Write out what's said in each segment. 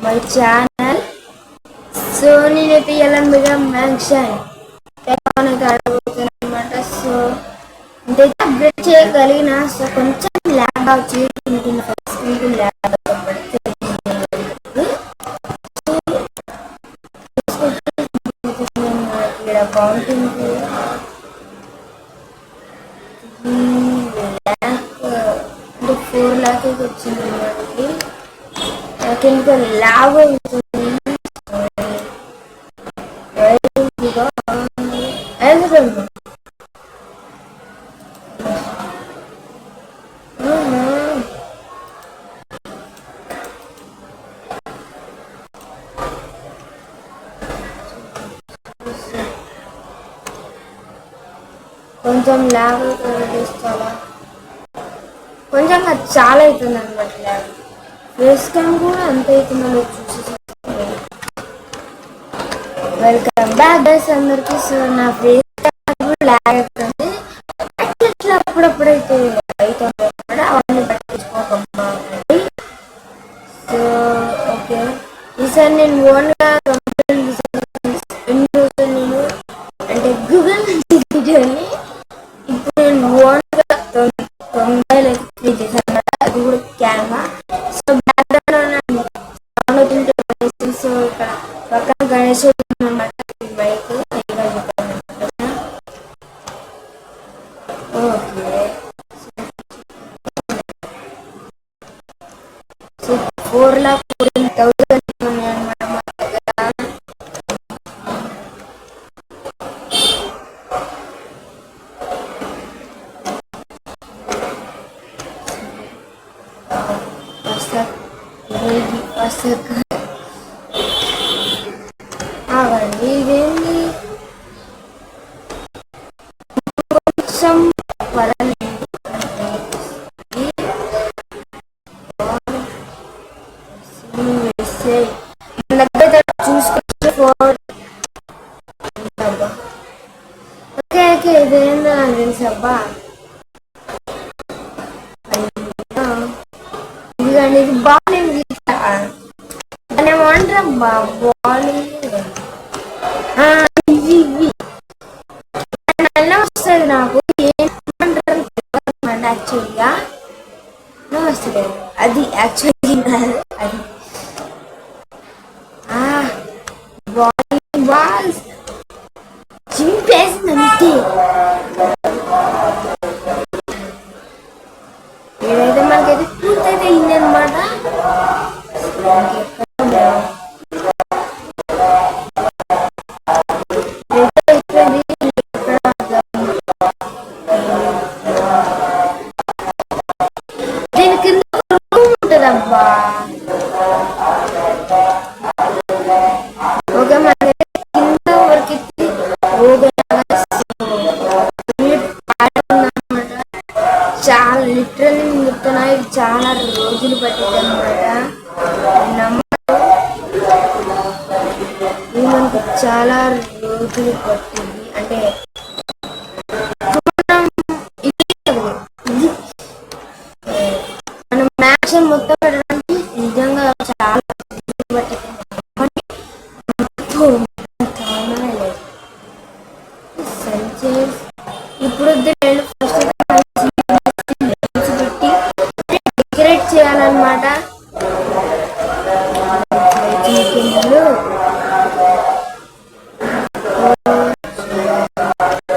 My channel. So నేనైతే ఇలా mega mansion అయితే ఆడబోతున్నాను అనమాట. సో అంటే అప్డేట్ చేయగలిగిన. సో కొంచెం ల్యాగ్ అవుతుంది ఫస్ట్ ల్యాగ్ ఇక్కడ కౌంటింగ్ అంటే 4 లాక్ వచ్చింది మనకి. నాకు ఇంకా ల్యాగ్ అవుతుంది. కొంచెం ల్యాగ్ అవుతుంది. కొంచెం చాలా అవుతుంది అనమాట ల్యాగ్. ఫేస్ క్యామ్ కూడా అంత అవుతుందో చూసి. వెల్కమ్ బ్యాక్ గైస్ అందరికి. సో నా ఫేస్ క్యామ్ కూడా ల్యాగ్ అవుతుంది. అట్లా అప్పుడప్పుడైతే అవుతుంది అనమాట. అవన్నీ పట్టించుకోకమ్మా. సో ఓకే, ఈసారి నేను ఓన్గా నేను అంటే గూగుల్ వీడియోని ఇప్పుడు నేను ఓన్గా 90 క్రియేట్ చేశాను అనమాట. అది కూడా కెమెరా. సో బ్యాక్గ్రౌండ్ సో ఇక్కడ పక్కన గణేష్ అనమాట. Bike okay. సో 4,14,000 అనమాట మా దగ్గర. అవండి ఇదేంటి కొంచెం పర్వాలేదు. చూసుకుంటే ఓకే ఓకే ఇదేందా తెలుసు అబ్బా. ఇదిగండి ఇది బాగాలేదు. దాన్ని ఏమంటారబ్బా బాల్ ఇవి అలా వస్తుంది నాకు. ఏమంటారు యాక్చువల్గా వస్తుంది. అది యాక్చువల్గా అది బాల్స్ చింపేసింది అంతే. ఏదైతే మనకైతే పూర్తయితే అయింది అనమాట. దీని కింద ఉంటుందబ్బా. ఓకే మనకైతే కింద వరకు చాలా లిటరల్లీ చెప్తున్నా. ఇది చాలా రోజులు పట్టింది అనమాట. ఇది మనకు చాలా రోజులు పట్టింది. అంటే మనం మ్యాక్సిమం మొత్తం పెట్టడానికి నిజంగా చాలా రోజులు పట్టింది. ఇప్పుడు ఫస్ట్ పెట్టి డెకరేట్ చేయాలన్నమాట.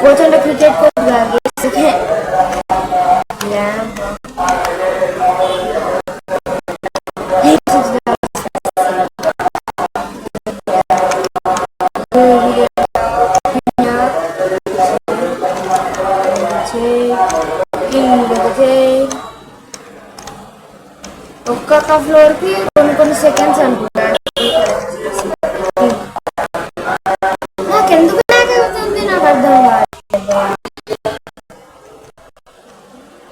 కోచంలో క్రికెట్ కోచ్ ఒక్కొక్క ఫ్లోర్ కి కొన్ని సెకండ్స్ అనుకుంటాను. నాకు ఎందుకు ల్యాగ్ అవుతుంది నాకు అర్థం కాదు.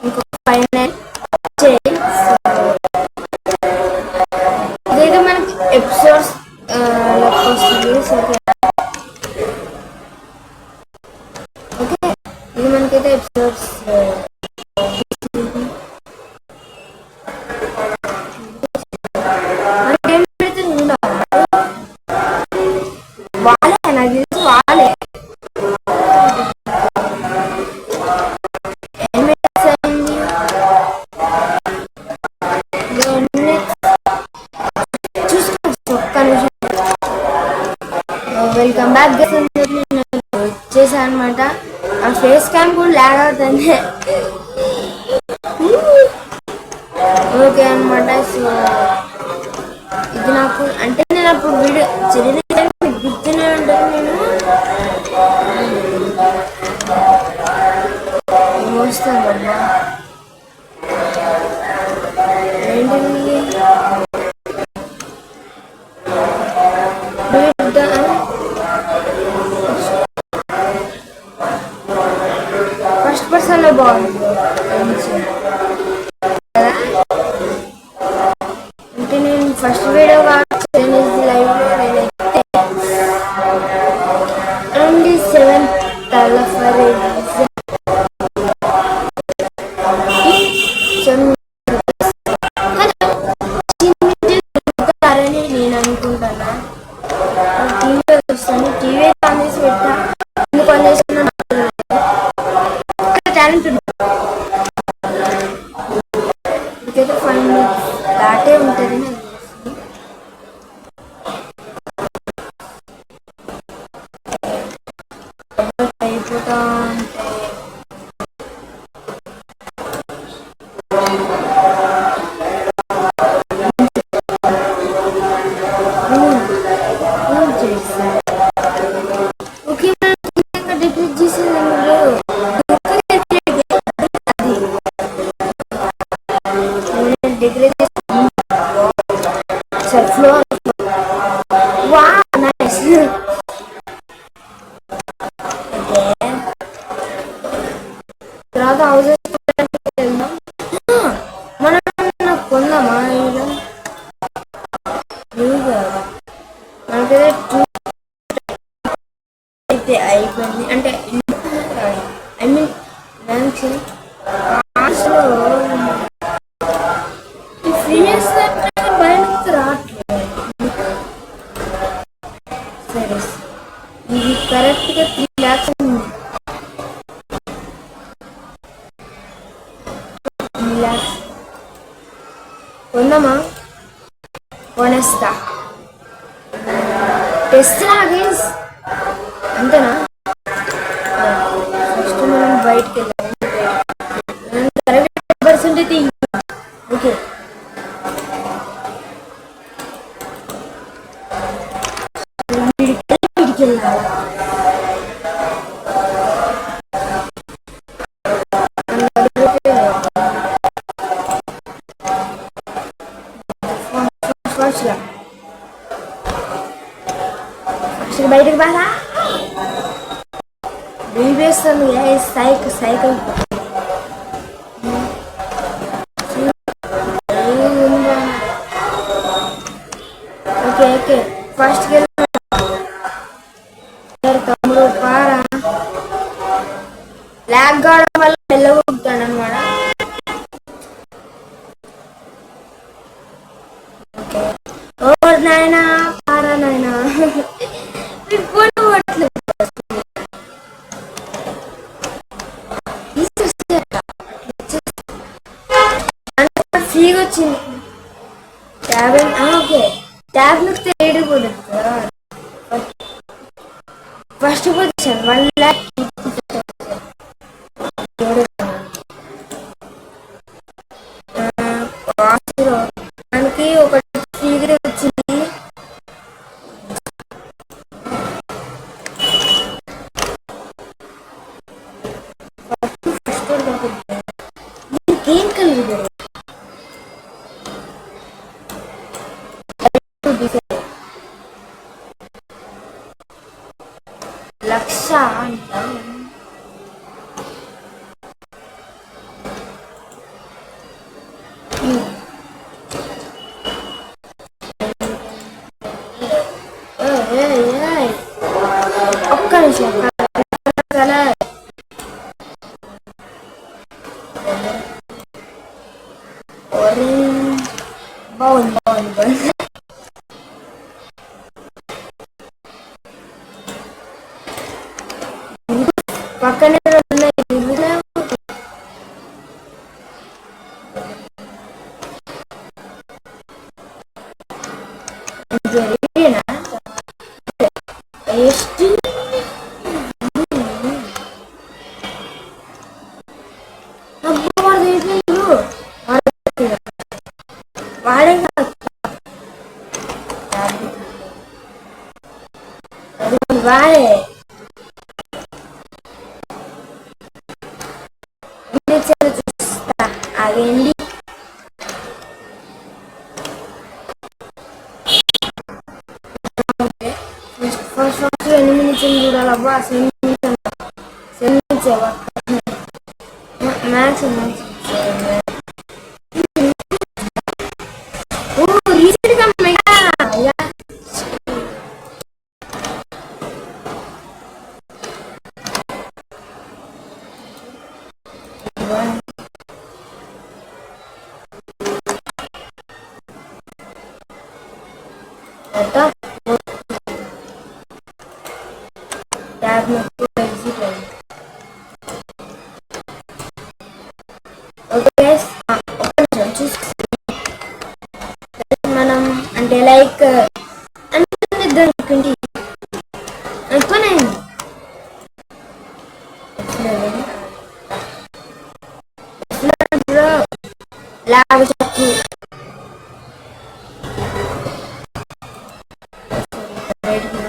ఇంకొక 5 ఇదైతే మనకి ఎపిసోడ్స్ వస్తుంది. ఓకే ఇది మనకైతే ఎపిసోడ్స్ వాళ్ళే నాకు తెలిసి వాళ్ళే. వెల్కమ్ బ్యాక్ వచ్చేసా అనమాట. ఆ ఫేస్ క్యామ్ కూడా ల్యాగ్ అవుతుంది. ఓకే అనమాట. సో ఇది నాకు అంటే నేను అప్పుడు వీడియో చదివిన గుర్తునే ఉంటుంది. నేను వస్తాను కదా ఏంటిది ఫస్ట్ పర్సన్లో బాగుంది. అంటే నేను ఫస్ట్ వీడియో లైవ్లో నేనైతే 27th నేను అనుకుంటానా. టీవీ వస్తాను, టీవీ ఆన్ చేసి పెట్టా. ఎందుకు ఆన్ చేస్తున్నా టాలెంట్ ఉంది. ఇంకైతే 5 minutes దాటే ఉంటుంది. అయిపోతా ఓకే డెకరేట్ చేసేది డెకరేట్ సెల్ఫ్లో. వా నైస్. తర్వాత హౌసెస్ వెళ్దాం. మనం కొందామా మనకైతే 2 అయితే అయిపోయింది. అంటే ఐ మీన్ లాస్ట్లో ఫ్రీస్ బయటకు రావట్లేదు. సరే ఇది కరెక్ట్గా 3 lakhs ఉంది. 3 lakhs కొందామా? కొనేస్తా. టెస్ట్ గేమ్స్ అంతేనా? ఫస్ట్ మనం బయటకు వెళ్ళాలి. కరెక్ట్ 100% అయితే ఓకే. వీడికి వెళ్ళాలి. బయటకు బాగా వేస్తాను. సైకిల్ ఓకే ఓకే ఫస్ట్కి తమ్ముడు పారా ల్యాగ్ కావడం వల్ల వెళ్ళగొట్టాను అనమాట. ఓ నాయనా పారా నాయనా ఫ్రీగా వచ్చింది. ఓకే ట్యాబ్ నొక్కితే ఏడు కూడా ఫస్ట్ పొజిషన్ 1 lakh. మనకి ఒకటి ఫ్రీగా వచ్చింది. ఏం కలిగి లక్ష అంట. ఒక్క నిమిషం బాగుంది. పక్కనే ఉన్నాయి తిరుగులేవు. జరిగేనా ಎಷ್ಟು వాడే వాడే చూస్తా అదేంటి ఫస్ట్ ఎనిమిది చూడాలబ్బా సెమిచేవా మ్యాథ్స్ ఓ రీసెంట్గా మనం అంటే లైక్ అనుకుంటే అనుకోనే లాభ చక్కు బయటికి